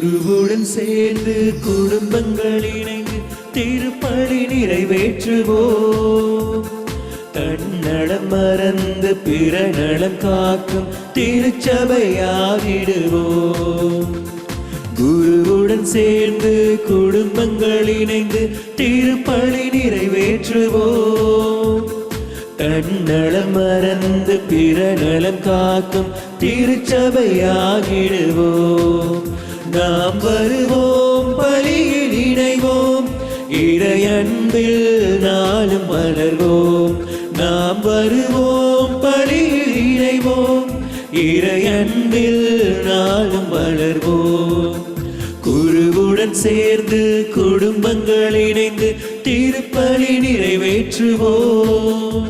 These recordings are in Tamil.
குருவுடன் சேர்ந்து குடும்பங்கள் இணைந்து திருப்பலி நிறைவேற்றுவோம். தன்னலம் மறந்து பிற நலம் காக்கும் திருச்சபையாகிடுவோம். குருவுடன் சேர்ந்து குடும்பங்கள் இணைந்து திருப்பலி நிறைவேற்றுவோம். தன்னலம் மறந்து பிற நலம் காக்கும் திருச்சபையாகிடுவோம். நாம் வருவோம், பலியில் இணைவோம், இறையன்பில் நாளும் வளர்வோம். நாம் வருவோம், பலியில் இணைவோம், இறையன்பில் நாளும் வளர்வோம். குருவுடன் சேர்ந்து குடும்பங்கள் இணைந்து திருப்பலி நிறைவேற்றுவோம்.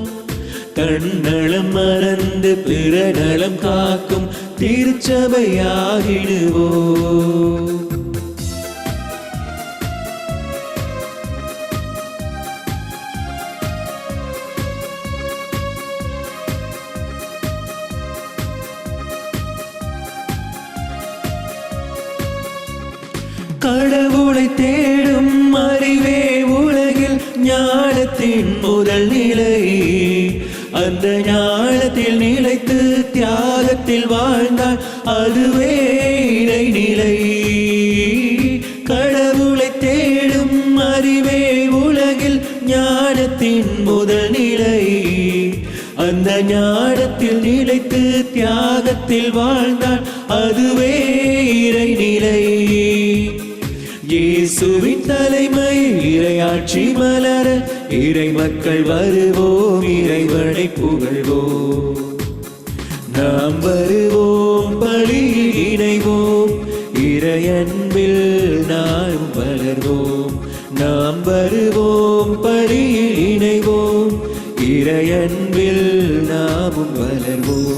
தன்னலம் மறந்து பிற நலம் காக்கும் திருச்சபையாகிடுவோம். கடவுளை தேடும் அறிவே உலகில் ஞானத்தின் முதல் நிலை. அந்த ஞானத்தில் நிலைத்து தியாகத்தில் வாழ்ந்தால் அதுவே இறைநிலை. கடவுளை தேடும் அறிவே உலகில் ஞானத்தின் முதல் நிலை. அந்த ஞானத்தில் நிலைத்து தியாகத்தில் வாழ்ந்தால் அதுவே இறைநிலை. இயேசுவின் தலைமை இறையாட்சி மலர இறை மக்கள் வருவோம், இறைவனை புகழ்வோம். நாம் வருவோம், பலியில் இணைவோம், இறையன்பில் நாம் வளர்வோம். நாம் வருவோம், பலியில் இணைவோம், இறையன்பில் நாமும் வளர்வோம்.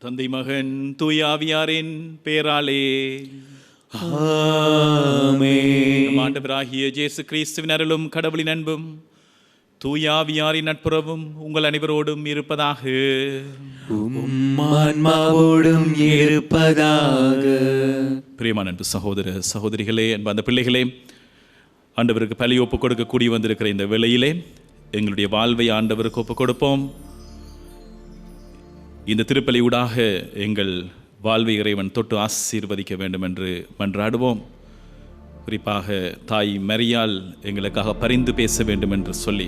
தந்தை மகன் தூய ஆவியாரின் பேராலே ஆமென். ஆண்டவராகிய இயேசு கிறிஸ்துவின் அருளும் கடவுளின் அன்பும் தூய ஆவியாரின் நட்புறவும் உங்கள் அனைவரோடும் இருப்பதாக. ஆன்மாவோடும் இருப்பதாக. பிரியமான அன்பு சகோதர சகோதரிகளே, அன்பு பிள்ளைகளே, ஆண்டவருக்கு பலி ஒப்பு கொடுக்க கூடி வந்திருக்கிற இந்த வேளையிலே எங்களுடைய வாழ்வை ஆண்டவருக்கு ஒப்பு கொடுப்போம். இந்த திருப்பலியூடாக எங்கள் வாழ்வை இறைவன் தொட்டு ஆசீர்வதிக்க வேண்டும் என்று மன்றாடுவோம். குறிப்பாக தாய் மரியாள் எங்களுக்காக பரிந்து பேச வேண்டும் என்று சொல்லி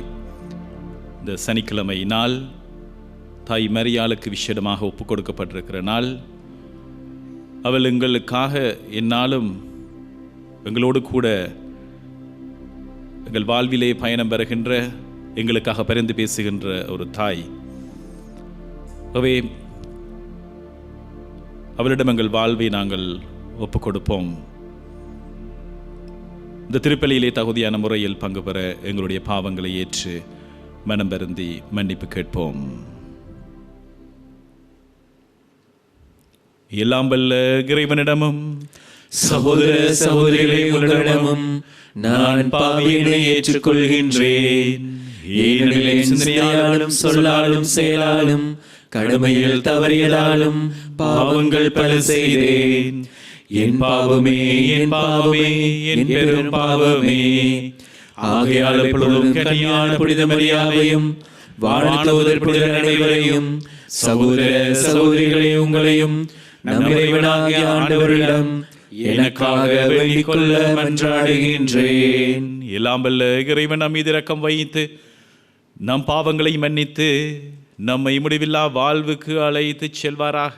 இந்த சனிக்கிழமை நாள் தாய் மரியாளுக்கு விசேடமாக ஒப்பு கொடுக்கப்பட்டிருக்கிற நாள். அவள் எங்களுக்காக என்னாலும் எங்களோடு கூட எங்கள் வாழ்விலே பயணம் பெறுகின்ற, எங்களுக்காக பரிந்து பேசுகின்ற ஒரு தாய். ஆகவே அவளிடம் எங்கள் வாழ்வை நாங்கள் ஒப்புக் கொடுப்போம். இந்த திருப்பலியிலே தகுதியான முறையில் பங்கு பெற எங்களுடைய பாவங்களை ஏற்று மனம் வருந்தி மன்னிப்பு கேட்போம். எல்லாம் வல்ல இறைவனிடமும் சகோதர சகோதரிகளே, உங்களிடமும் நான் பாவியினை ஏற்றுக்கொள்கின்றேன். ஏனெனில் சிந்தனையாலும் சொல்லாலும் செயலாலும் கடமையில் தவறியதாலும் பாவங்கள் பல செய்தேன். என் பாவமே, என் பாவமே, என் பெரும் பாவமே. ஆகையால் எப்பொழுதும் கன்னியான புனித மரியாவையும் வானதூதர் புனிதர் அனைவரையும், சகோதர சகோதரிகளே, உங்களையும் நம் இறைவனாகிய ஆண்டவரிடம் எனக்காக வேண்டிக் கொள்ள மன்றாடுகின்றேன். எல்லாம் வல்ல இறைவன் நம் மீது இரக்கம் வைத்து நம் பாவங்களை மன்னித்து நம்மை முடிவில்லா வாழ்வுக்கு அழைத்து செல்வாராக.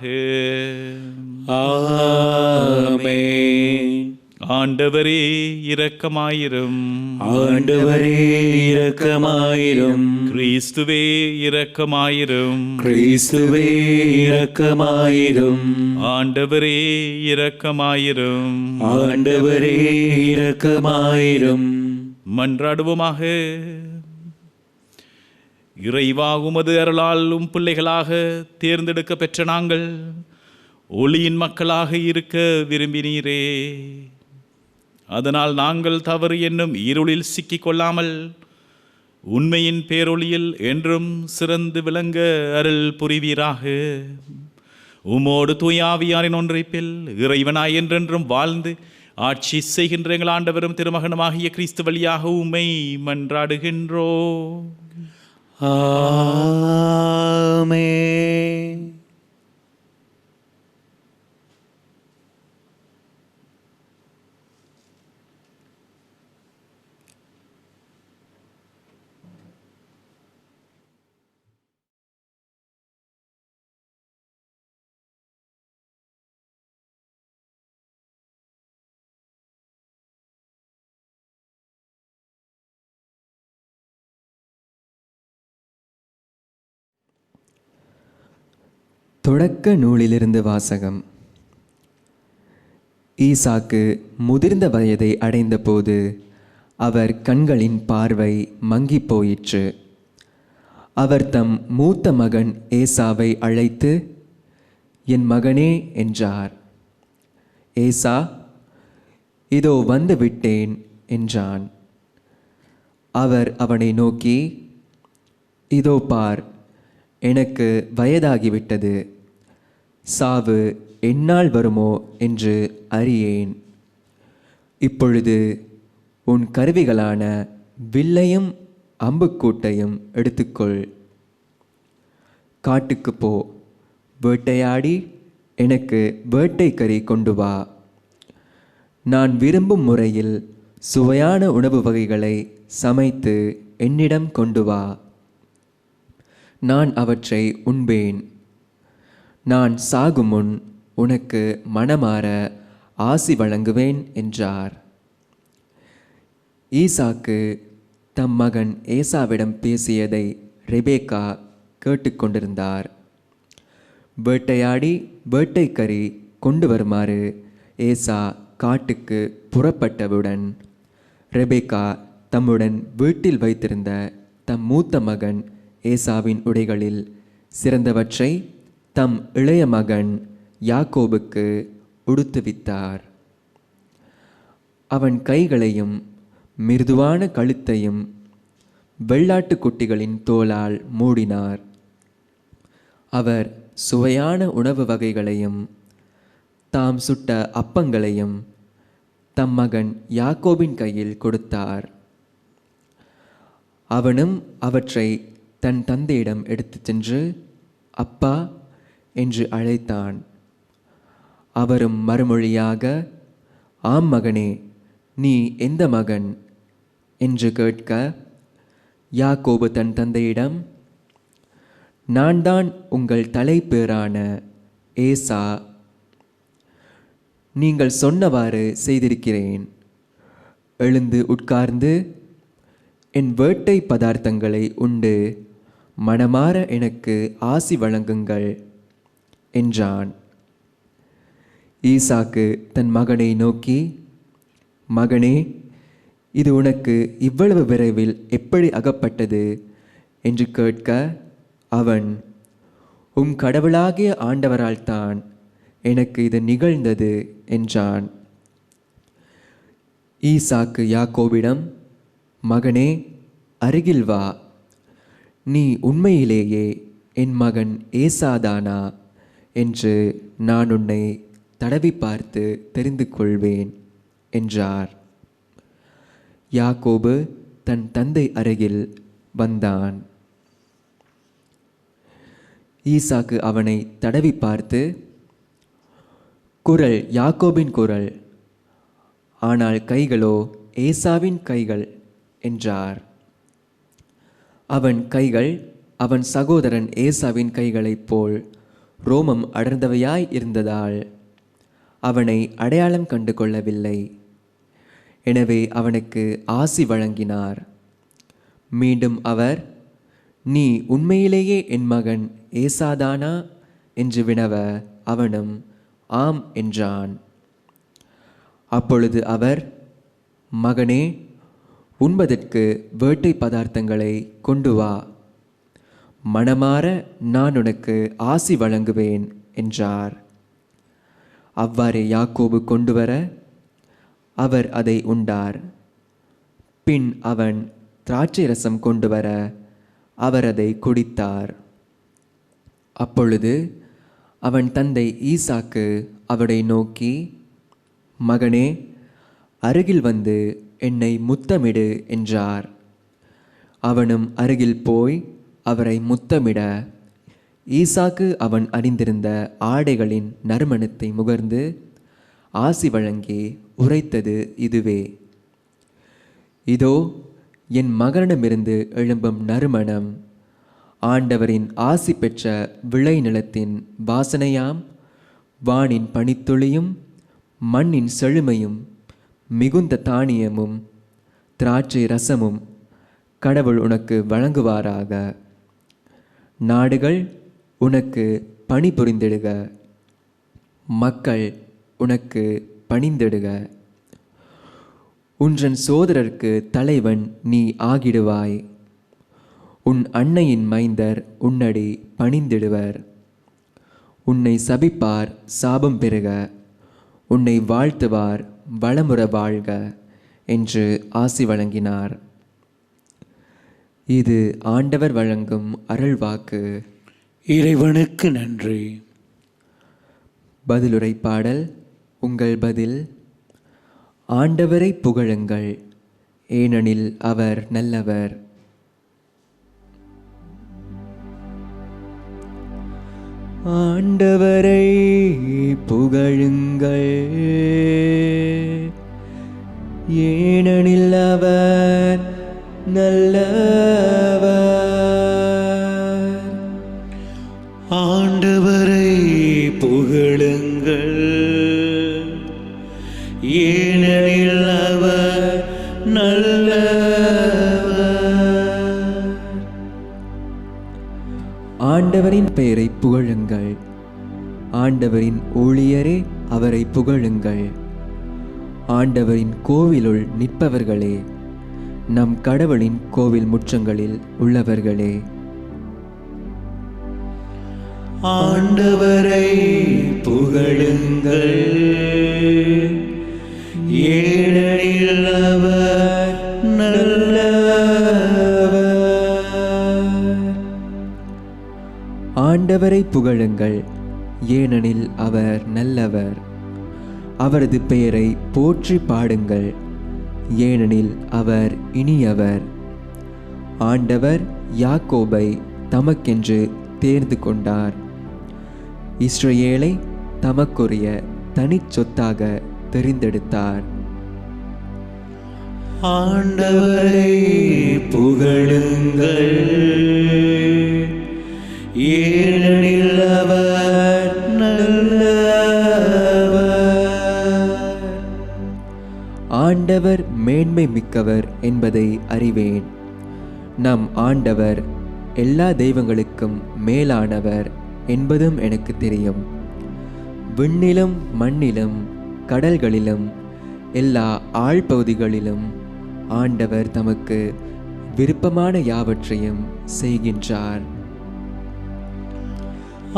ஆமென். ஆண்டவரே இரக்கமாயிரும். ஆண்டவரே இரக்கமாயிரும். கிறிஸ்துவே இரக்கமாயிரும். கிறிஸ்துவே இரக்கமாயிரும். ஆண்டவரே இரக்கமாயிரும். ஆண்டவரே இரக்கமாயிரும். மன்றாடுவோமாக. இறைவா, உமது அருளாலும் பிள்ளைகளாக தேர்ந்தெடுக்க பெற்ற நாங்கள் ஒளியின் மக்களாக இருக்க விரும்பினீரே. அதனால் நாங்கள் தவறு என்னும் இருளில் சிக்கிக்கொள்ளாமல் உண்மையின் பேரொளியில் என்றும் சிறந்து விளங்க அருள் புரிவீராக. உமோடு தூயாவியாரின் ஒன்றைப்பில் இறைவனாய் என்றென்றும் வாழ்ந்து ஆட்சி செய்கின்ற எங்கள் ஆண்டவரும் திருமகனுமாகிய கிறிஸ்து வழியாக உம்மை மன்றாடுகின்றோம். ஆமென். தொடக்க நூலிலிருந்து வாசகம். ஈசாக்கு முதிர்ந்த வயதை அடைந்தபோது அவர் கண்களின் பார்வை மங்கிப் போயிற்று. அவர் தம் மூத்த மகன் ஏசாவை அழைத்து, என் மகனே என்றார். ஏசா, இதோ வந்து விட்டேன் என்றான். அவர் அவனை நோக்கி, இதோ பார், எனக்கு வயதாகிவிட்டது, சாவு என்னால் வருமோ என்று அறியேன். இப்பொழுது உன் கருவிகளான வில்லையும் அம்புக்கூட்டையும் எடுத்துக்கொள். காட்டுக்கு போ, வேட்டையாடி எனக்கு வேட்டைக்கறி கொண்டு வா. நான் விரும்பும் முறையில் சுவையான உணவு வகைகளை சமைத்து என்னிடம் கொண்டு வா. நான் அவற்றை உண்பேன். நான் சாகும் முன் உனக்கு மனமாற ஆசி வழங்குவேன் என்றார். ஈசாக்கு தம் மகன் ஏசாவிடம் பேசியதை ரெபேக்கா கேட்டுக்கொண்டிருந்தார். வேட்டையாடி வேட்டைக்கறி கொண்டு வருமாறு ஏசா காட்டுக்கு புறப்பட்டவுடன் ரெபேக்கா தம்முடன் வீட்டில் வைத்திருந்த தம் மூத்த மகன் ஏசாவின் உடைகளில் சிறந்தவற்றை தம் இளைய மகன் யாக்கோபுக்கு உடுத்துவித்தார். அவன் கைகளையும் மிருதுவான கழுத்தையும் வெள்ளாட்டு குட்டிகளின் தோலால் மூடினார். அவர் சுவையான உணவு வகைகளையும் தாம் சுட்ட அப்பங்களையும் தம் மகன் யாக்கோபின் கையில் கொடுத்தார். அவனும் அவற்றை தன் தந்தையிடம் எடுத்துச் சென்று, அப்பா என்று அழைத்தான். அவரும் மறுமொழியாக, ஆம் மகனே, நீ எந்த மகன் என்று கேட்க, யாக்கோபு தன் தந்தையிடம், நான் தான் உங்கள் தலைப்பேரான ஏசா. நீங்கள் சொன்னவாறு செய்திருக்கிறேன். எழுந்து உட்கார்ந்து என் வேட்டை பதார்த்தங்களை உண்டு மனமாற எனக்கு ஆசி வழங்குங்கள் என்றான். ஈசாக்கு தன் மகனை நோக்கி, மகனே, இது உனக்கு இவ்வளவு விரைவில் எப்படி அகப்பட்டது என்று கேட்க, அவன், உம் கடவுளாகிய ஆண்டவரால் தான் எனக்கு இது நிகழ்ந்தது என்றான். ஈசாக்கு யாக்கோபிடம், மகனே, அருகில் வா. நீ உண்மையிலேயே என் மகன் ஏசாதானா என்று நான் உன்னை தடவி பார்த்து தெரிந்து கொள்வேன் என்றார். யாக்கோபு தன் தந்தை அருகில் வந்தான். ஈசாக்கு அவனை தடவி பார்த்து, குரல் யாக்கோபின் குரல், ஆனால் கைகளோ ஏசாவின் கைகள் என்றார். அவன் கைகள் அவன் சகோதரன் ஏசாவின் கைகளைப் போல் ரோமம் அடர்ந்தவையாய் இருந்ததால் அவனை அடையாளம் கண்டு கொள்ளவில்லை. எனவே அவனுக்கு ஆசி வழங்கினார். மீண்டும் அவர், நீ உண்மையிலேயே என் மகன் ஏசாதானா என்று வினவ, அவனும் ஆம் என்றான். அப்பொழுது அவர், மகனே, உண்பதற்கு வேட்டை பதார்த்தங்களை கொண்டு வா. மனமாற நான் உனக்கு ஆசி வழங்குவேன் என்றார். அவ்வாறே யாக்கோபு கொண்டு வர அவர் அதை உண்டார். பின் அவன் திராட்சை ரசம் கொண்டு வர அவர் அதை குடித்தார். அப்பொழுது அவன் தந்தை ஈசாக்கு அவரை நோக்கி, மகனே, அருகில் வந்து என்னை முத்தமிடு என்றார். அவனும் அருகில் போய் அவரை முத்தமிட, ஈசாக்கு அவன் அணிந்திருந்த ஆடைகளின் நறுமணத்தை முகர்ந்து ஆசி வழங்கி உரைத்தது இதுவே: இதோ என் மகனிடமிருந்து எழும்பும் நறுமணம், ஆண்டவரின் ஆசி பெற்ற விளை நிலத்தின் வாசனையாம். வானின் பனித்துளியும் மண்ணின் செழுமையும் மிகுந்த தானியமும் திராட்சை ரசமும் கடவுள் உனக்கு வழங்குவாராக. நாடுகள் உனக்கு பணிபுரிந்திடுக, மக்கள் உனக்கு பணிந்திடுக. உன்றன் சோதரருக்கு தலைவன் நீ ஆகிடுவாய். உன் அன்னையின் மைந்தர் உன்னடி பணிந்திடுவர். உன்னை சபிப்பார் சாபம் பெறுக, உன்னை வாழ்த்துவார் வளமுற வாழ்க என்று ஆசி வழங்கினார். இது ஆண்டவர் வழங்கும் அருள்வாக்கு. இறைவனுக்கு நன்றி. பதிலுரை பாடல். உங்கள் பதில்: ஆண்டவரை புகழுங்கள், ஏனெனில் அவர் நல்லவர். ஆண்டவரை புகழுங்கள், ஏனெனில் அவர் நல்லவர். ஆண்டவரை புகழுங்கள், ஏனெனில் அவர் நல்லவர். ஆண்டவரின் பெயரை புகழுங்கள், ஆண்டவரின் ஊழியரே அவரை புகழுங்கள். ஆண்டவரின் கோவிலுள் நிற்பவர்களே, நம் கடவுளின் கோவில் முற்றங்களில் உள்ளவர்களே. ஆண்டவரை புகழுங்கள், ஏனெனில் அவர் நல்லவர். ஆண்டவரை புகழுங்கள், ஏனெனில் அவர் நல்லவர். அவரது பெயரை போற்றி பாடுங்கள், ஏனெனில் அவர் இனியவர். ஆண்டவர் யாக்கோபை தமக்கென்று தேர்ந்து கொண்டார், இஸ்ரவேலை தமக்குரிய தனிச் சொத்தாக தெரிந்தெடுத்தார். ஆண்டவரை புகழுங்கள், ஏனெனில் அவர் நல்லவர். ஆண்டவர் மேன்மை மிக்கவர் என்பதை அறிவேன். நம் ஆண்டவர் எல்லா தெய்வங்களுக்கும் மேலானவர் என்பதும் எனக்கு தெரியும். விண்ணிலும் மண்ணிலும் கடல்களிலும் எல்லா ஆழ்பகுதிகளிலும் ஆண்டவர் தமக்கு விருப்பமான யாவற்றையும் செய்கின்றார்.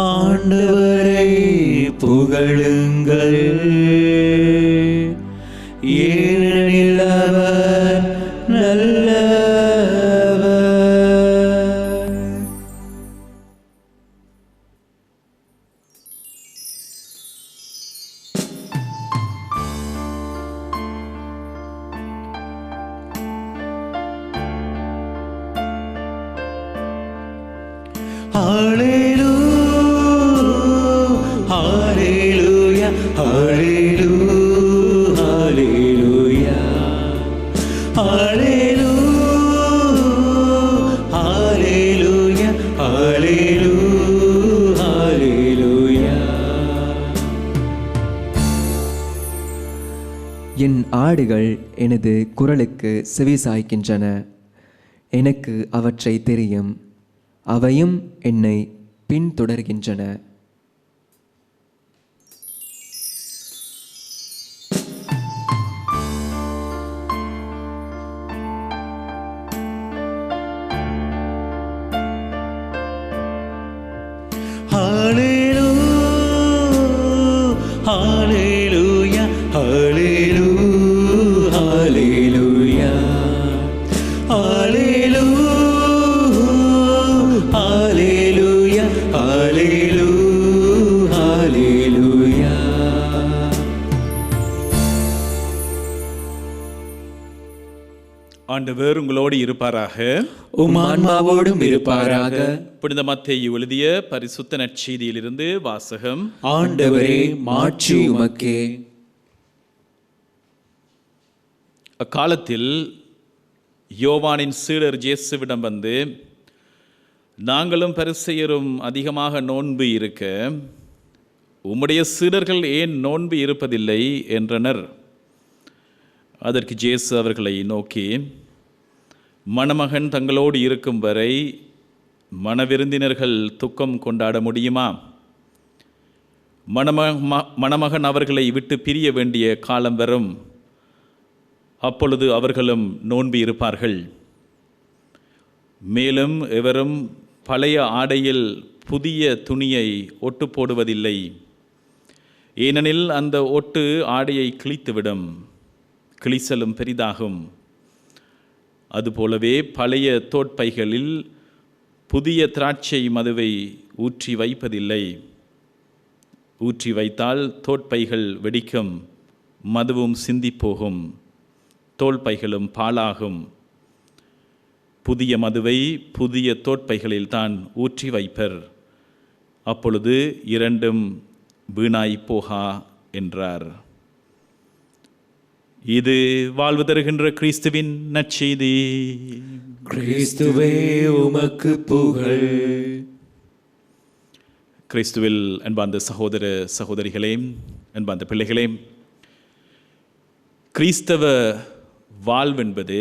ஆண்டவரை புகழுங்கள், ஏனெனில் அவர் நல்லவர். Hallelujah, hallelujah, hallelujah, hallelujah, hallelujah, hallelujah, hallelujah. என் ஆடுகள் எனது குரலுக்கு செவிசாய்க்கின்றன. எனக்கு அவற்றை தெரியும், அவையும் என்னை பின்தொடர்கின்றன. Hallelujah, hallelujah, hallelujah, hallelujah. ஆண்டவர் உங்களோடு இருப்பாராக. உம் ஆன்மாவோடும் இருப்பாராக. புனித மத்தேயு எழுதிய பரிசுத்த நற்செய்தியிலிருந்து வாசகம். ஆண்டவரே, மாட்சி உமக்கே. அக்காலத்தில் யோவானின் சீடர் இயேசுவிடம் வந்து, நாங்களும் பரிசேயரும் அதிகமாக நோன்பு இருக்க உம்முடைய சீடர்கள் ஏன் நோன்பு இருப்பதில்லை என்றனர். அதற்கு இயேசு அவர்களை நோக்கி, மணமகன் தங்களோடு இருக்கும் வரை மணவிருந்தினர்கள் துக்கம் கொண்டாட முடியுமா? மணமகன் அவர்களை விட்டு பிரிய வேண்டிய காலம் வரும், அப்பொழுது அவர்களும் நோன்பு இருப்பார்கள். மேலும் எவரும் பழைய ஆடையில் புதிய துணியை ஒட்டு போடுவதில்லை, ஏனெனில் அந்த ஒட்டு ஆடையை கிழித்துவிடும், கிழிசலும் பெரிதாகும். அதுபோலவே பழைய தோட்பைகளில் புதிய திராட்சை மதுவை ஊற்றி வைப்பதில்லை. ஊற்றி வைத்தால் தோட்பைகள் வெடிக்கும், மதுவும் சிந்திப்போகும், தோல்பைகளும் பாழாகும். புதிய மதுவை புதிய தோட்பைகளில் தான் ஊற்றி வைப்பர், அப்பொழுது இரண்டும் வீணாய் போகா என்றார். இது வாழ்வு தருகின்ற கிறிஸ்துவின் நற்செய்தி. கிறிஸ்துவே, உமக்கு புகழ். கிறிஸ்துவில் அன்பார்ந்த சகோதர சகோதரிகளே, அன்பார்ந்த பிள்ளைகளே, கிறிஸ்தவ வாழ்வென்பது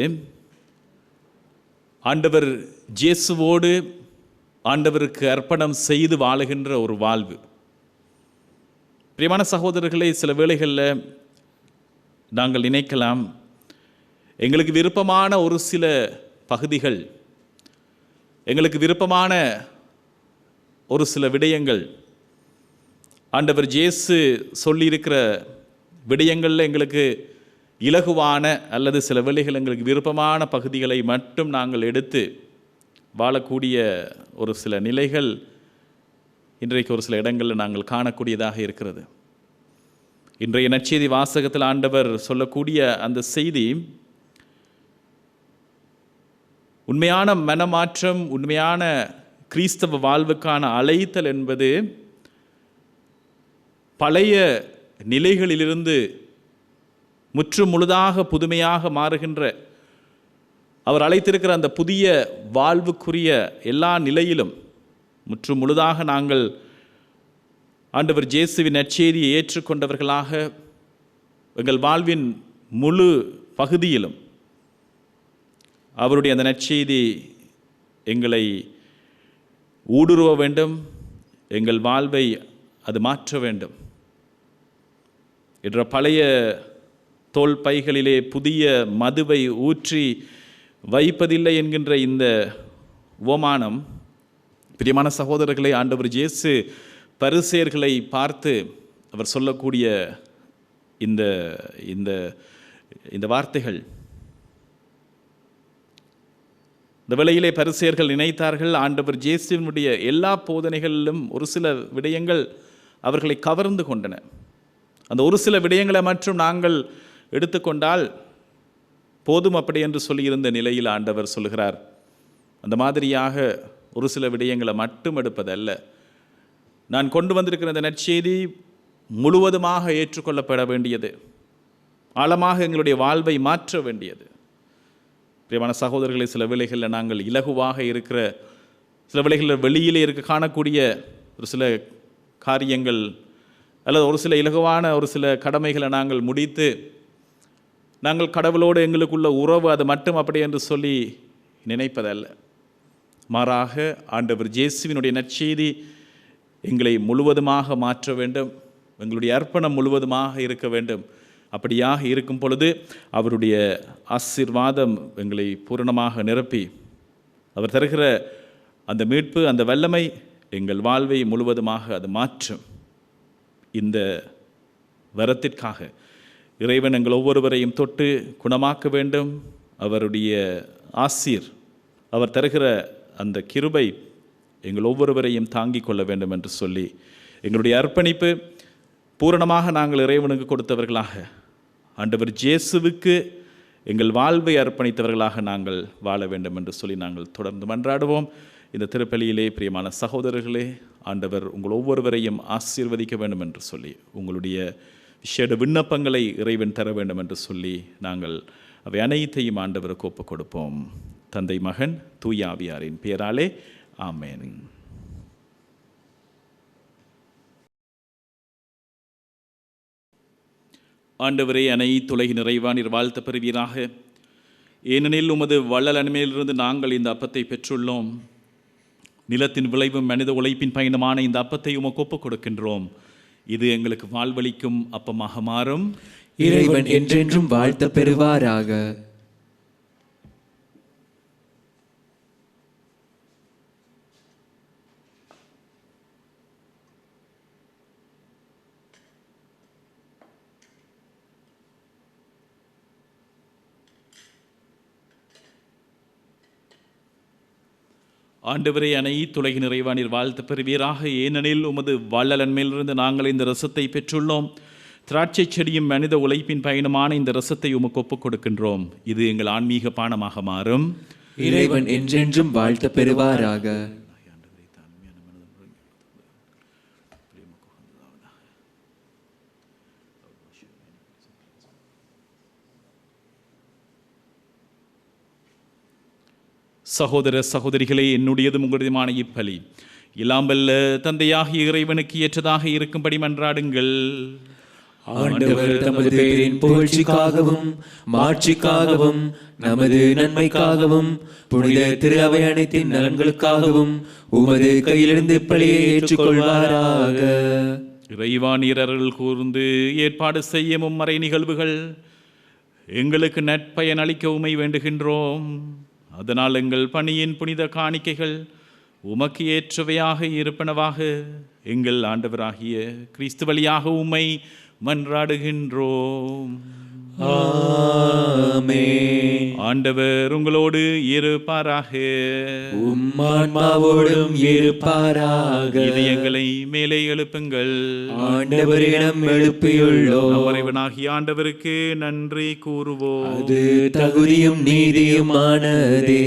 ஆண்டவர் இயேசுவோடு ஆண்டவருக்கு அர்ப்பணம் செய்து வாழுகின்ற ஒரு வாழ்வு. பிரியமான சகோதரர்களே, சில வேளைகளில் நாங்கள் நினைக்கலாம், எங்களுக்கு விருப்பமான ஒரு சில பகுதிகள், எங்களுக்கு விருப்பமான ஒரு சில விடயங்கள், ஆண்டவர் இயேசு சொல்லியிருக்கிற விடயங்களில் எங்களுக்கு இலகுவான அல்லது சில வேளைகள் எங்களுக்கு விருப்பமான பகுதிகளை மட்டும் நாங்கள் எடுத்து வாழக்கூடிய ஒரு சில நிலைகள் இன்றைக்கு ஒரு சில இடங்களில் நாங்கள் காணக்கூடியதாக இருக்கிறது. இன்றைய நற்செய்தி வாசகத்தில் ஆண்டவர் சொல்லக்கூடிய அந்த செய்தி, உண்மையான மனமாற்றம், உண்மையான கிறிஸ்தவ வாழ்வுக்கான அழைத்தல் என்பது பழைய நிலைகளிலிருந்து முற்று முழுதாக புதுமையாக மாறுகின்ற, அவர் அழைத்திருக்கிற அந்த புதிய வாழ்வுக்குரிய எல்லா நிலையிலும் முற்று முழுதாக நாங்கள் ஆண்டவர் இயேசுவின் நற்செய்தியை ஏற்றுக்கொண்டவர்களாக எங்கள் வாழ்வின் முழு பகுதியிலும் அவருடைய அந்த நற்செய்தி எங்களை ஊடுருவ வேண்டும், எங்கள் வாழ்வை அது மாற்ற வேண்டும் என்ற பழைய தோல் பைகளிலே புதிய மதுவை ஊற்றி வைப்பதில்லை என்கின்ற இந்த உவமானம், பிரியமான சகோதரர்களை, ஆண்டவர் இயேசு பரிசேயர்களை பார்த்து அவர் சொல்லக்கூடிய இந்த இந்த இந்த வார்த்தைகள், இந்த வேளையிலே பரிசேயர்கள் நினைத்தார்கள், ஆண்டவர் இயேசுவினுடைய எல்லா போதனைகளிலும் ஒரு சில விடயங்கள் அவர்களை கவர்ந்து கொண்டன. அந்த ஒரு சில விடயங்களை மற்றும் நாங்கள் எடுத்துக்கொண்டால் போதும் அப்படி என்று சொல்லியிருந்த நிலையில் ஆண்டவர் சொல்கிறார், அந்த மாதிரியாக ஒரு சில விடயங்களை மட்டும் எடுப்பதல்ல, நான் கொண்டு வந்திருக்கிற இந்த நற்செய்தி முழுவதுமாக ஏற்றுக்கொள்ளப்பட வேண்டியது, ஆழமாக எங்களுடைய வாழ்வை மாற்ற வேண்டியது. பிரியமான சகோதரர்களை, சில வேளைகளில் நாங்கள் இலகுவாக இருக்கிற, சில வேளைகளில் வெளியிலே காணக்கூடிய ஒரு சில காரியங்கள் அல்லது ஒரு சில இலகுவான ஒரு சில கடமைகளை நாங்கள் முடித்து நாங்கள் கடவுளோடு எங்களுக்குள்ள உறவு அது மட்டும் அப்படி என்று சொல்லி நினைப்பதல்ல. மாறாக ஆண்டவர் இயேசுவினுடைய நற்செய்தி எங்களை முழுவதுமாக மாற்ற வேண்டும், எங்களுடைய அர்ப்பணம் முழுவதுமாக இருக்க வேண்டும். அப்படியாக இருக்கும் பொழுது அவருடைய ஆசீர்வாதம் எங்களை பூரணமாக நிரப்பி அவர் தருகிற அந்த மீட்பு, அந்த வல்லமை எங்கள் வாழ்வை முழுவதுமாக அது மாற்றும். இந்த வரத்திற்காக இறைவன் எங்கள் ஒவ்வொருவரையும் தொட்டு குணமாக்க வேண்டும். அவருடைய ஆசீர், அவர் தருகிற அந்த கிருபை எங்கள் ஒவ்வொருவரையும் தாங்கிக் கொள்ள வேண்டும் என்று சொல்லி எங்களுடைய அர்ப்பணிப்பு பூரணமாக நாங்கள் இறைவனுக்கு கொடுத்தவர்களாக, ஆண்டவர் இயேசுவுக்கு எங்கள் வாழ்வை அர்ப்பணித்தவர்களாக நாங்கள் வாழ வேண்டும் என்று சொல்லி நாங்கள் தொடர்ந்து மன்றாடுவோம். இந்த திருப்பலியிலே பிரியமான சகோதரர்களே, ஆண்டவர் உங்கள் ஒவ்வொருவரையும் ஆசீர்வதிக்க வேண்டும் என்று சொல்லி, உங்களுடைய விசேட விண்ணப்பங்களை இறைவன் தர வேண்டும் என்று சொல்லி நாங்கள் அவை அனைத்தையும் ஆண்டவருக்கு ஒப்புக் கொடுப்போம். தந்தை, மகன், தூய ஆவியாரின் பெயராலே ஆமென். ஆண்டவரே, அனைத்துலகின் நிறைவா நீர் வாழ்த்த பெறுவீராக. ஏனெனில் உமது வள்ளல் அண்மையிலிருந்து நாங்கள் இந்த அப்பத்தை பெற்றுள்ளோம். நிலத்தின் விளைவும் மனித உழைப்பின் பயணமான இந்த அப்பத்தை உமக்கு ஒப்புக் கொடுக்கின்றோம். இது எங்களுக்கு வாழ்வளிக்கும் அப்பமாக மாறும். இறைவன் என்றென்றும் வாழ்த்த பெறுவாராக. ஆண்டவரே, அனைத்துலகின் நிறைவா நீர் வாழ்த்த பெறுவீராக. ஏனெனில் உமது வள்ளலன் மேலிருந்து நாங்கள் இந்த ரசத்தை பெற்றுள்ளோம். திராட்சை செடியும் மனித உழைப்பின் பயணமான இந்த ரசத்தை உமக்கு ஒப்புக் கொடுக்கின்றோம். இது எங்கள் ஆன்மீக பானமாக மாறும். இறைவன் என்றென்றும் வாழ்த்த பெறுவாராக. சகோதர சகோதரிகளே, என்னுடையதும் உங்களுடையமான இப்பலி இல்லாமல்ல தந்தையாகிய இறைவனுக்கு ஏற்றதாக இருக்கும்படி மன்றாடுங்கள். ஆண்டவர் தமது பேரின் புகழ்ச்சிக்காகவும் மாட்சிக்காகவும் நமது நன்மைக்காகவும் புனித திரு அவை அனைத்தின் நலன்களுக்காகவும் உமது கையிலிருந்து பலியை ஏற்றுக்கொள்வாராக. இறைவா, நீர் அருள் கூர்ந்து ஏற்பாடு செய்யவும் மறை நிகழ்வுகள் எங்களுக்கு நற்பயன் அளிக்க உமை வேண்டுகின்றோம். அதனால் எங்கள் பணியின் புனித காணிக்கைகள் உமக்கு ஏற்றவையாக இருப்பனவாக எங்கள் ஆண்டவராகிய கிறிஸ்து வழியாக உம்மை மன்றாடுகின்றோம். ஆமென். ஆண்டவர் உங்களோடு இருப்பாராக. உம் ஆன்மாவோடும் இருப்பாராக. இதயங்களை மேலே எழுப்புங்கள். ஆண்டவரிடம் எழுப்பியுள்ளோம். நம் இறைவனாகிய ஆண்டவருக்கு நன்றி கூறுவோம். அது தகுதியும் நீதியுமானதே.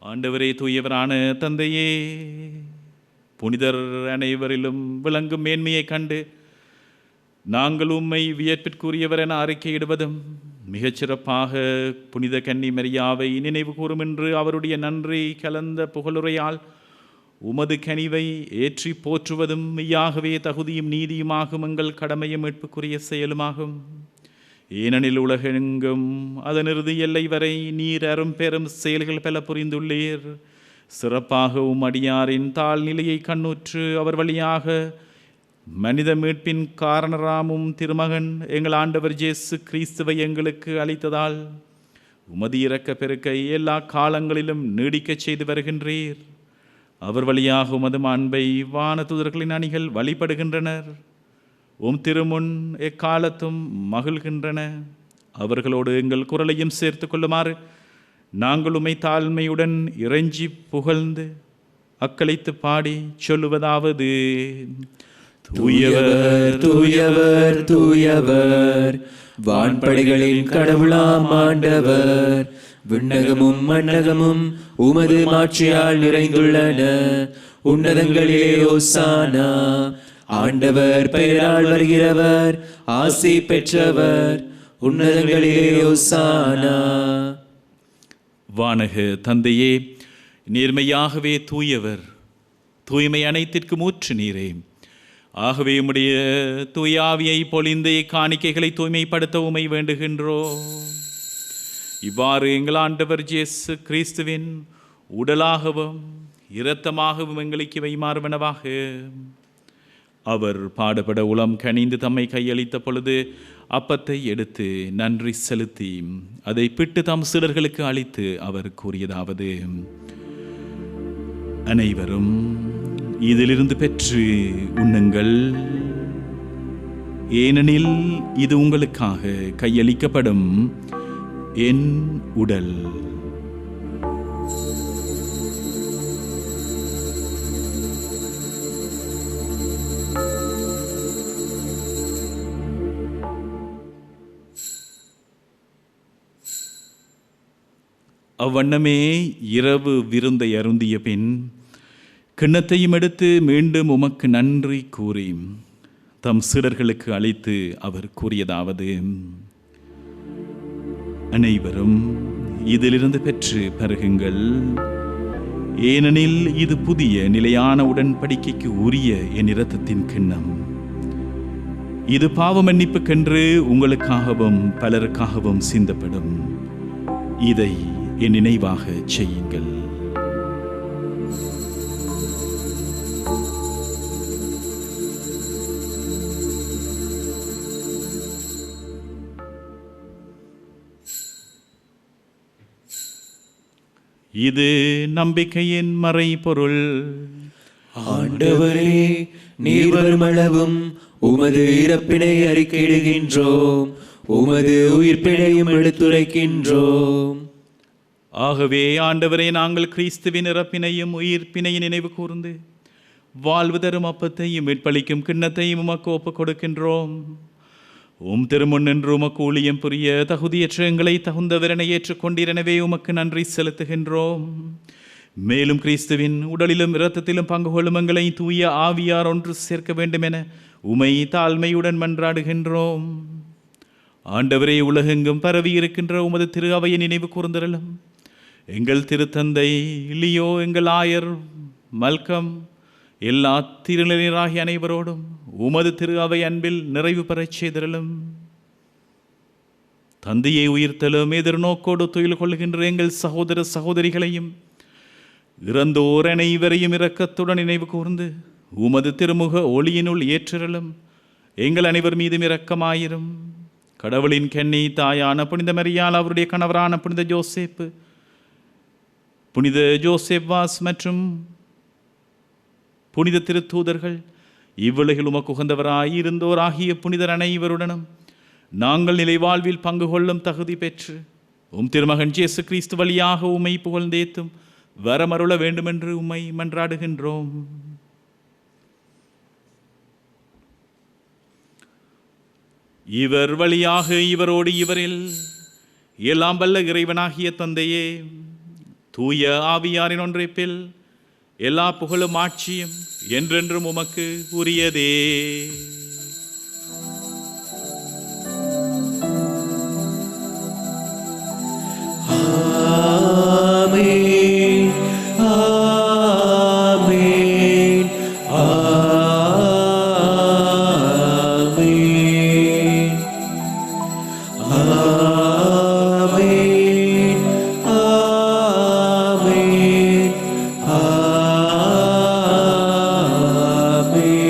ஆண்டவரே, தூயவரான தந்தையே, புனிதர் அனைவரிலும் விளங்கும் மேன்மையை கண்டு நாங்கள் உம்மை வியப்பிற்குரியவர் என அறிக்கையிடுவதும் மிகச்சிறப்பாக புனித கன்னி மரியாவை நினைவு கூறும் என்று அவருடைய நன்றி கலந்த புகழுரையால் உமது கனிவை ஏற்றி போற்றுவதும் மெய்யாகவே தகுதியும் நீதியுமாகும் எங்கள் கடமையும் மீட்புக்குரிய செயலுமாகும். ஏனெனில் உலகெங்கும் அதன் இறுதி எல்லை வரை நீர் அரும் பெரும் செயல்கள் பல புரிந்துள்ளீர். சிறப்பாக அடியாரின் தாழ்நிலையை கண்ணுற்று அவர் வழியாக மனித மீட்பின் காரணராமும் திருமகன் எங்கள் ஆண்டவர் இயேசு கிறிஸ்துவை எங்களுக்கு அளித்ததால் உமது இரக்க பெருக்கை எல்லா காலங்களிலும் நீடிக்கச் செய்து வருகின்றீர். அவர் வழியாக உமது அன்பை வானதூதர்களின் அணிகள் வழிபடுகின்றனர். உம் திருமுன் எக்காலத்தும் மகிழ்கின்றன. அவர்களோடு எங்கள் குரலையும் சேர்த்து கொள்ளுமாறு நாங்கள் உம்மை தாழ்மையுடன் இறைஞ்சி புகழ்ந்து அக்களித்து பாடி சொல்லுவதாவது: தூயவர் தூயவர் தூயவர், வான்படைகளின் கடவுளாம் ஆண்டவர். விண்ணகமும் மண்ணகமும் உமது மாட்சியால் நிறைந்துள்ளன. உன்னதங்களிலே ஓசானா. ஆண்டவர் பெயரால் வருகிறவர் ஆசி பெற்றவர். உன்னதங்களிலே ஓசானா. வானக தந்தையே, நேர்மையாகவே தூயவர், தூய்மை அனைத்திற்கும் ஊற்று நீரே. ஆகவே உம்முடைய தூயாவியை பொழிந்து காணிக்கைகளை தூய்மைப்படுத்த உமை வேண்டுகின்றோம். இவ்வாறு எங்கள் ஆண்டவர் இயேசு கிறிஸ்துவின் உடலாகவும் இரத்தமாகவும் எங்களுக்கு வைமாறுவனவாக அவர் பாடுபட உளம் கனிந்து தம்மை கையளித்த பொழுது அப்பத்தை எடுத்து நன்றி செலுத்தி அதை பிட்டு தம் சீடர்களுக்கு அளித்து அவர் கூறியதாவது: அனைவரும் இதிலிருந்து பெற்று உண்ணுங்கள், ஏனெனில் இது உங்களுக்காக கையளிக்கப்படும் என் உடல். அவ்வண்ணமே இரவு விருந்தை அருந்திய பின் கிண்ணத்தையும் எடுத்து மீண்டும் உமக்கு நன்றி கூறி தம் சீடர்களுக்கு அளித்து அவர் கூறியதாவது: அனைவரும் இதிலிருந்து பெற்று பருகுங்கள், ஏனெனில் இது புதிய நிலையான உடன்படிக்கைக்கு உரிய என் இரத்தத்தின் கிண்ணம். இது பாவ மன்னிப்புக்கென்று உங்களுக்காகவும் பலருக்காகவும் சிந்தப்படும். இதை என் நினைவாக செய்யுங்கள். இது நம்பிக்கையின் மறைபொருள். ஆண்டவரே, நீர் வருமளவும் உமது இறப்பினை அறிக்கையிடுகின்றோம், உமது உயிர்ப்பினையும் எடுத்துரைக்கின்றோம். ஆகவே ஆண்டவரே, நாங்கள் கிறிஸ்துவின் இறப்பினையும் உயிர்ப்பினையும் நினைவு கூர்ந்து வாழ்வு தரும் அப்பத்தையும் மீட்பளிக்கும் கிண்ணத்தையும் உமக்கு ஒப்புக் கொடுக்கின்றோம். திருமுன் நின்று உமக்கு ஊழியம் புரிய தகுதியற்ற எங்களை தகுந்தவரனை ஏற்றுக்கொண்டீர். எனவே உமக்கு நன்றி செலுத்துகின்றோம். மேலும் கிறிஸ்துவின் உடலிலும் இரத்தத்திலும் பங்கு கொள்ளும் எங்களை தூய ஆவியார் ஒன்று சேர்க்க வேண்டும் என உமை தாழ்மையுடன் மன்றாடுகின்றோம். ஆண்டவரே, உலகெங்கும் பரவி இருக்கின்ற உமது திரு அவையை நினைவு கூர்ந்தருளும். எங்கள் திருத்தந்தை லியோ, எங்கள் ஆயர் மல்கம், எல்லா திருநிலையராகிய அனைவரோடும் உமது திரு அவை அன்பில் நிறைவு பெறச் செய்தருளும். தந்தையை உயிர்த்தலும் எதிர்நோக்கோடு துயில் கொள்கின்ற எங்கள் சகோதர சகோதரிகளையும் இறந்தோர் அனைவரையும் இரக்கத்துடன் நினைவு கூர்ந்து உமது திருமுக ஒளியினுள் ஏற்றருளும். எங்கள் அனைவர் மீதும் இரக்கமாயிரும். கடவுளின் கன்னி தாயான புனித மரியாள், அவருடைய கணவரான புனித ஜோசேப்பு, புனித ஜோசேப் வாஸ் மற்றும் புனித திருத்தூதர்கள், இவ்வுலகில் உமக்கு உகந்தவராய் இருந்தோர் ஆகிய புனிதர் அனைவருடனும் நாங்கள் நிலை வாழ்வில் பங்கு கொள்ளும் தகுதி பெற்று திருமகன் இயேசு கிறிஸ்து வழியாக உம்மை புகழ்ந்தேத்தும் வரமருள வேண்டுமென்று உம்மை மன்றாடுகின்றோம். இவர் வழியாக இவரோடு இவரில் எல்லாம் வல்ல இறைவனாகிய தந்தையே, தூய ஆவியாரின் ஒன்றைப்பில் எல்லா புகழும் ஆட்சியும் என்றென்றும் உமக்கு உரியதே. ஆமென், ஆமென், ஆமென், ஆமென், ஆமென்,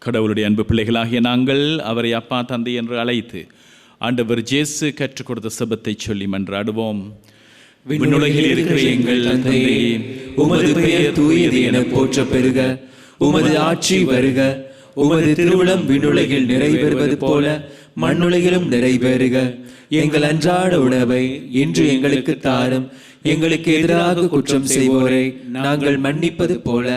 கடவுளுடைய அன்பு பிள்ளைகளாகிய நாங்கள் அவரை அப்பா தந்தை என்று அழைத்து ஆண்டவர் இயேசு கற்றுக் கொடுத்த செபத்தை சொல்லி மன்றாடுவோம். விண்ணுலகில் இருக்கிற எங்கள் தந்தையே, உமது பெயர் தூயது என போற்ற பெறுக. உமது ஆட்சி வருக. உமது திருவுளம் விண்ணுலகில் நிறைவேறுவது போல மண்ணுலகிலும் நிறைவேறுக. எங்கள் அன்றாட உணவை இன்று எங்களுக்கு தாரும். எங்களுக்கு எதிராக குற்றம் செய்வோரை நாங்கள் மன்னிப்பது போல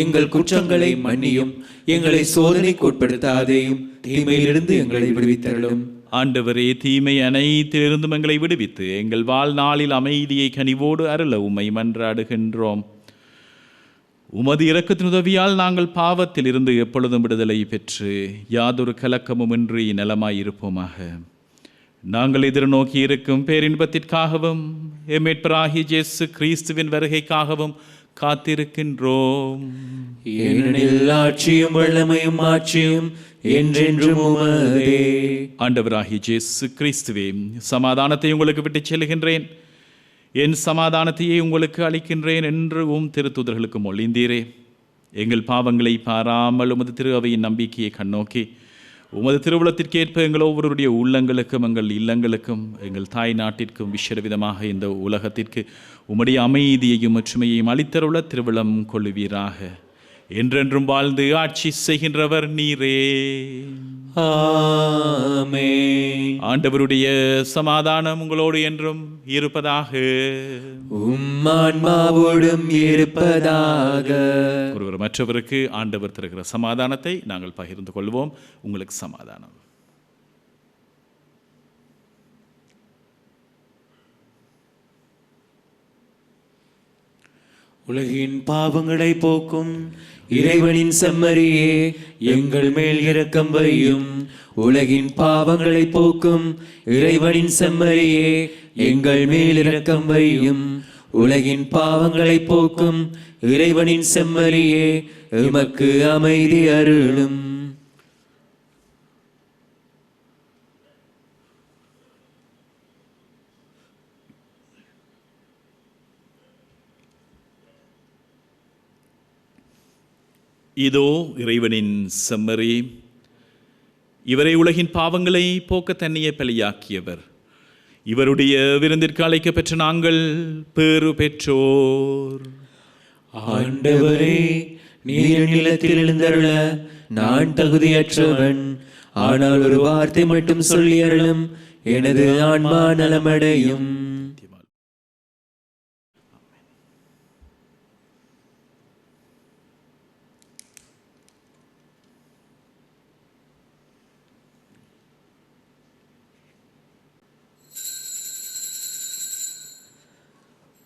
எங்கள் குற்றங்களை மன்னியும். எங்களை சோதனைக்கு உட்படுத்தாதேயும், தீமையிலிருந்து எங்களை விடுவித்தருளும். ஆண்டவரே, தீமை அனைத்திலிருந்தும் எங்களை விடுவித்து எங்கள் வாழ்நாளில் அமைதியை கனிவோடு அருள உம்மை மன்றாடுகின்றோம். உமது இரக்கத்தின் உதவியால் நாங்கள் பாவத்தில் இருந்து எப்பொழுதும் விடுதலை பெற்று யாதொரு கலக்கமும் இன்றி நலமாயிருப்போமாக. நாங்கள் எதிர்நோக்கி இருக்கும் பேரின்பத்திற்காகவும் மீட்பராகிய இயேசு கிறிஸ்துவின் வருகைக்காகவும் காத்திருக்கின்றோம். ஏனெனில் ஆட்சியும் வல்லமையும் ஆட்சியும் என்றென்றும் உமதே. ஆண்டவராகிய இயேசு கிறிஸ்துவே, சமாதானத்தை உங்களுக்கு விட்டுச் செல்கின்றேன், என் சமாதானத்தையே உங்களுக்கு அளிக்கின்றேன் என்று திருத்தூதர்களுக்கு மொழிந்தீரே. எங்கள் பாவங்களை பாராமல் உமது திரு அவையின் நம்பிக்கையை கண்ணோக்கி உமது திருவுளத்திற்கேற்ப எங்கள் ஒவ்வொருடைய உள்ளங்களுக்கும் எங்கள் இல்லங்களுக்கும் எங்கள் தாய் நாட்டிற்கும் விசேடவிதமாக இந்த உலகத்திற்கு உம்முடைய அமைதியையும் ஒற்றுமையையும் அளித்தருள திருவிழம் கொள்ளுவீராக. என்றென்றும் வாழ்ந்து ஆட்சி செய்கின்றவர் நீரே. ஆமென். ஆண்டவருடைய சமாதானம் உங்களோடு என்றும் இருப்பதாக. ஆன்மாவோடும் இருப்பதாக. ஒருவர் மற்றவருக்கு ஆண்டவர் தருகிற சமாதானத்தை நாங்கள் பகிர்ந்து கொள்வோம். உங்களுக்கு சமாதானம். உலகின் பாவங்களை போக்கும் இறைவனின் செம்மறியே, எங்கள் மேல் இரக்கம் வையும். உலகின் பாவங்களை போக்கும் இறைவனின் செம்மறியே, எங்கள் மேல் இரக்கம் வையும். உலகின் பாவங்களை போக்கும் இறைவனின் செம்மறியே, எமக்கு அமைதி அருளும். இதோ இறைவனின் செம்மறி, இவரை உலகின் பாவங்களை போக்க தன்னையே பலியாக்கியவர். இவருடைய விருந்திற்கு அழைக்க பெற்ற நாங்கள் பேறு பெற்றோர். ஆண்டவரே, நீர் நிலத்தில் எழுந்தருள நான் தகுதியற்றவன். ஆனால் ஒரு வார்த்தை மட்டும் சொல்லி அருளும், எனது ஆன்மா நலமடையும்.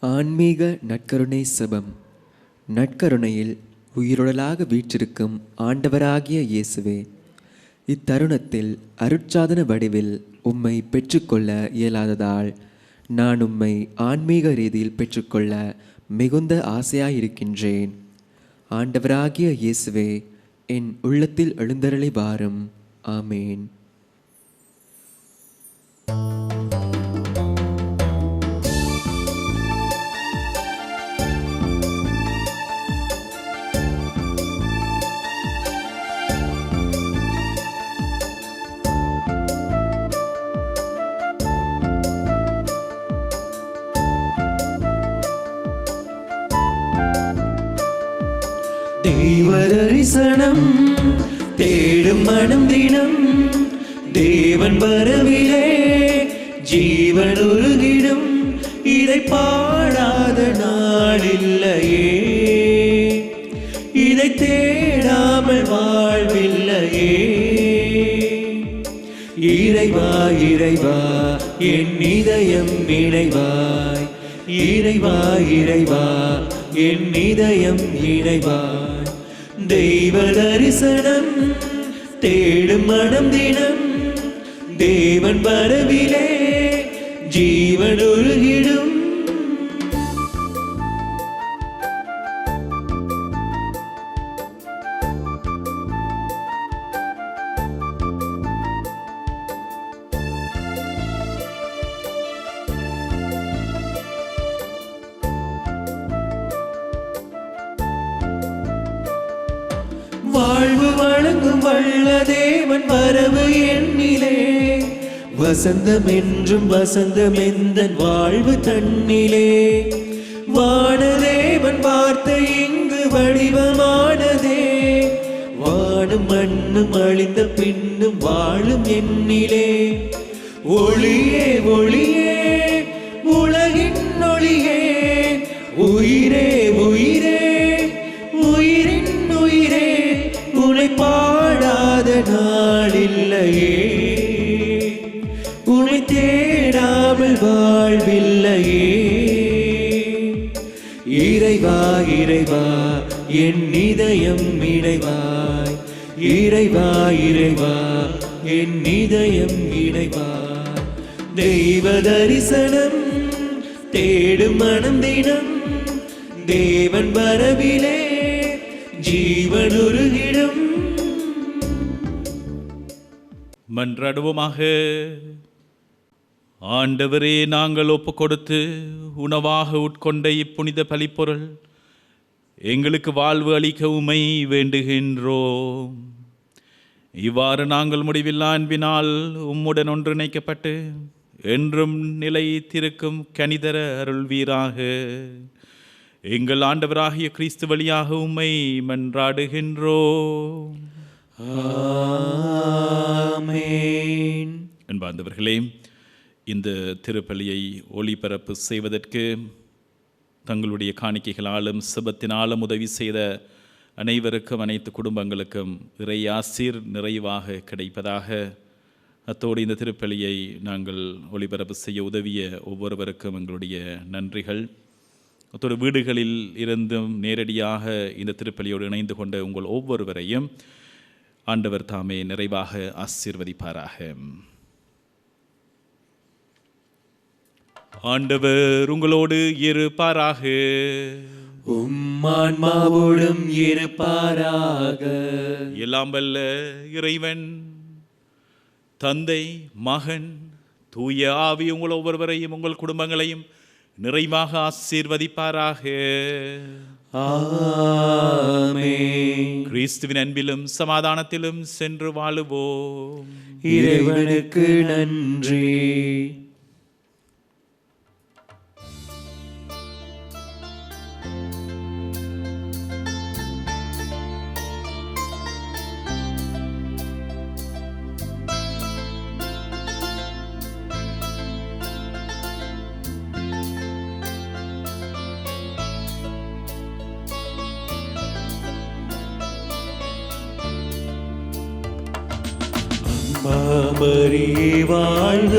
ஆன்மீக நற்கருணை செபம். நற்கருணையில் உயிருடலாக வீற்றிருக்கும் ஆண்டவராகிய இயேசுவே, இத்தருணத்தில் அருட்சாதன வடிவில் உம்மை பெற்றுக்கொள்ள இயலாததால் நான் உம்மை ஆன்மீக ரீதியில் பெற்றுக்கொள்ள மிகுந்த ஆசையாயிருக்கின்றேன். ஆண்டவராகிய இயேசுவே, என் உள்ளத்தில் எழுந்தருளி வாரும். ஆமேன். தெய்வ தரிசனம் தேடும் மனம் தினம், தேவன் வரவிலே ஜீவன் உருகிடும். இதை பாடாத நாளில்லையே, இதை தேடாமல் வாழ்வில்லையே. இறைவா இறைவா என் இதயம் இணைவாய். இறைவா இறைவா என் இதயம் இணைவாய். தெய்வ தரிசனம் தேடும் மனம் தினம், தேவன் வரவிலே ஜீவன் உருகிடும். வாழ்வு வழங்கும் வல்ல தேவன் வரவு எண்ணிலே, வசந்தம் என்றும் வசந்தம் எந்தன் வாழ்வு தன்னிலே. வானதேவன் வார்த்தை இங்கு வடிவமானதே, வானும் மண்ணும் அழிந்த பின்னும் வாழும் எண்ணிலே. ஒளியே ஒளியே உலகின் ஒளியே, உயிரே உயிரே உயிரின் உயிரே, உனை பாடாத நாளில்லையே, உனை தேடாமல் வாழ்வில்லையே. இறைவா இறைவா என் இதயம் இணைவாய். இறைவா இறைவா என் இதயம் இணைவாய். தெய்வ தரிசனம் தேடும் மனம் தினம், தேவன் வரவிலே ஜீவன் உருகிடும். மன்றாடுவோமாக. ஆண்டவரே, நாங்கள் ஒப்பு கொடுத்து உணவாக உட்கொண்ட இப்புனித பலிப்பொருள் எங்களுக்கு வாழ்வு அளிக்க உமை வேண்டுகின்றோம். இவ்வாறு நாங்கள் முடிவில்லா அன்பினால் உம்முடன் ஒன்றிணைக்கப்பட்டு என்றும் நிலைத்திருக்கும் கனிதர அருள்வீராக. எங்கள் ஆண்டவராகிய கிறிஸ்து வழியாக உம்மை மன்றாடுகின்றோம். ஆமென். அன்பார்ந்தவர்களே, இந்த திருப்பலியை ஒளிபரப்பு செய்வதற்கு தங்களுடைய காணிக்கைகளாலும் செபத்தினாலும் உதவி செய்த அனைவருக்கும், அனைத்து குடும்பங்களுக்கும் இறை ஆசீர் நிறைவாக கிடைப்பதாக. அத்தோடு இந்த திருப்பலியை நாங்கள் ஒளிபரப்பு செய்ய உதவிய ஒவ்வொருவருக்கும் எங்களுடைய நன்றிகள். அத்தோடு வீடுகளில் இருந்தும் நேரடியாக இந்த திருப்பலியோடு இணைந்து கொண்ட உங்கள் ஒவ்வொருவரையும் ஆண்டவர் தாமே நிறைவாக ஆசீர்வதிப்பாராக. ஆண்டவர் உங்களோடு இருப்பாராக. உம்மான்மாவோடும் இருப்பாராக. எல்லாம் வல்ல இறைவன் தந்தை, மகன், தூய ஆவி உங்கள் ஒவ்வொருவரையும் உங்கள் குடும்பங்களையும் நிறைவாக ஆசீர்வதிப்பாராக. ஆமென். கிறிஸ்துவின் அன்பிலும் சமாதானத்திலும் சென்று வாழுவோம். இறைவனுக்கு நன்றி. மரியே வாழ்க,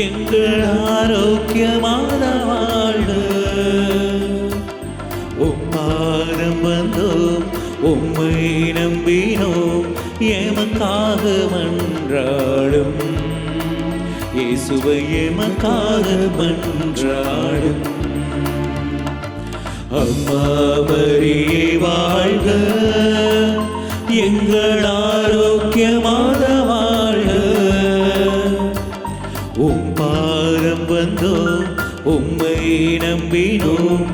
எங்கள் ஆரோக்கியமான வாழ்க. உம்மாரம் வந்தோம், உம்மை நம்பினோம், எமக்காக மன்றாடும். இயேசுவை எமக்காக மன்றாடும். அம்மா மரியே வாழ்க, எங்கள் ஆரோக்கியமான வாழ்க. உம்பாரம் வந்தோம், உம்மை நம்பினோம்,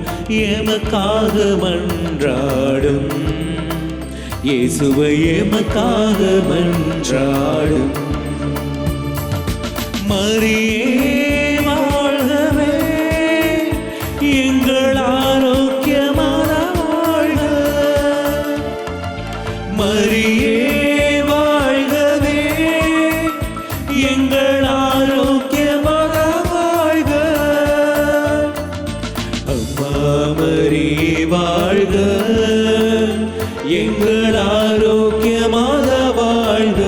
எமக்காக மன்றாடும். இயேசுவை எமக்காக மன்றாடும். மரியே வாழ்கவே, எங்கள் ஆரோக்கியமான வாழ்க. மரியே வாழ்கவே, எங்கள் ஆரோக்கியமாக வாழ்க. அம்மா மரியே வாழ்க, எங்கள் ஆரோக்கியமாக வாழ்க.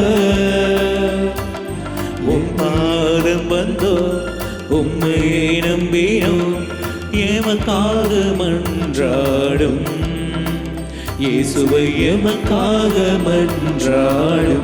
உம்மாரம் வந்தோம், உம்மை நம்பினோம், எமக்காக மன்றாடும். இயேசுவை எமக்காக மன்றாடும்.